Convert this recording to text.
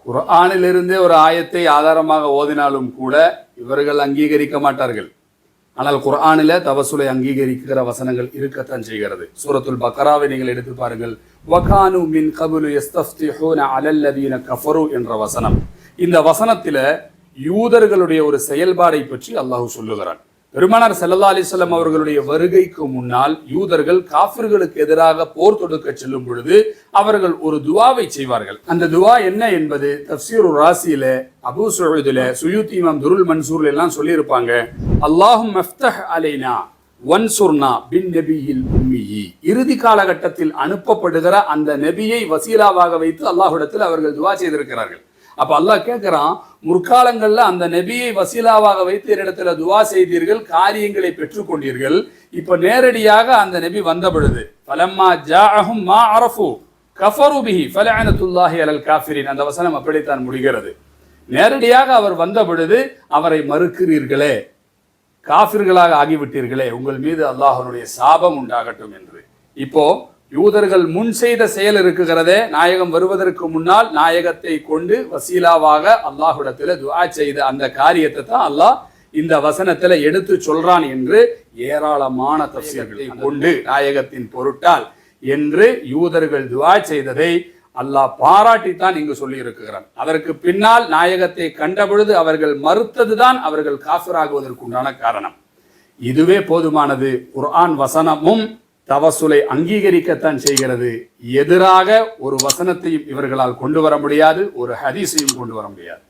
குர்ஆனிலிருந்தே ஒரு ஆயத்தை ஆதாரமாக ஓதினாலும் கூட இவர்கள் அங்கீகரிக்க மாட்டார்கள். ஆனால் குர்ஆனில தவசுலை அங்கீகரிக்கிற வசனங்கள் இருக்கத்தான் செய்கிறது. சூரத்துல் பக்ராவை நீங்கள் எடுத்து பாருங்கள். வகானு மின் கபுலு யஸ்தஃப்திஹூன அலல்லதீன கஃபரு என்ற வசனம். இந்த வசனத்தில யூதர்களுடைய ஒரு செயல்பாடை பற்றி அல்லாஹ் சொல்லுகிறான். பெருமானார் ஸல்லல்லாஹு அலைஹி வஸல்லம் அவர்களுடைய வருகைக்கு முன்னால் யூதர்கள் காஃபிர்களுக்கு எதிராக போர் தொடுக்க செல்லும் பொழுது அவர்கள் ஒரு துவாவை செய்வார்கள். அந்த துவா என்ன என்பது தஃப்சீருர் ராசியில, அபூ ஸுஈதுல, சுயூத்தி இமாம் துருல் மன்சூர்ல எல்லாம் சொல்லியிருப்பாங்க. அல்லாஹும் மஃப்தஹ் அலைனா வன்சுர்னா பின் நபியில் உம்மியி. இறுதி காலகட்டத்தில் அனுப்பப்படுகிற அந்த நபியை வசீலாவாக வைத்து அல்லாஹ்விடத்தில் அவர்கள் துவா செய்திருக்கிறார்கள். அப்ப அல்லாஹ் கேட்கிறான், முற்காலங்கள்ல அந்த நபியை வசீலாவாக வைத்து என்னிடத்துல துவா செய்தீர்கள், காரியங்களை பெற்றுக்கொண்டீர்கள். இப்ப நேரடியாக அந்த நபி வந்த பொழுது ஃபலம்மா ஜாஅஹும் மா அரஃபு கஃபரு பிஹி ஃபலஅனத்துல்லாஹி அலல் காஃபிரின், அந்த வசனம் அப்படித்தான் முடிகிறது. நேரடியாக அவர் வந்த பொழுது அவரை மறுக்கிறீர்களே, காஃபிர்களாக ஆகிவிட்டீர்களே, உங்கள் மீது அல்லாஹ்வுடைய சாபம் உண்டாகட்டும் என்று. இப்போ யூதர்கள் முன் செய்த செயல் இருக்குகிறதே, நாயகம் வருவதற்கு முன்னால் நாயகத்தை கொண்டு வசீலாவாக அல்லாஹ்விடத்துல துஆ செய்த அந்த காரியத்தை தான் அல்லாஹ் இந்த வசனத்துல எடுத்து சொல்றான் என்று ஏராளமான தஃசீர்களை கொண்டு நாயகத்தின் பொருட்டால் என்று யூதர்கள் துஆ செய்ததை அல்லாஹ் பாராட்டித்தான் இங்கு சொல்லி இருக்கிறான். அதற்கு பின்னால் நாயகத்தை கண்ட பொழுது அவர்கள் மறுத்ததுதான் அவர்கள் காஃபிராகுவதற்குண்டான காரணம். இதுவே போதுமானது. குர்ஆன் வசனமும் தவசுலை அங்கீகரிக்கத்தான் செய்கிறது. எதிராக ஒரு வசனத்தையும் இவர்களால் கொண்டு வர முடியாது, ஒரு ஹதீஸையும் கொண்டு வர முடியாது.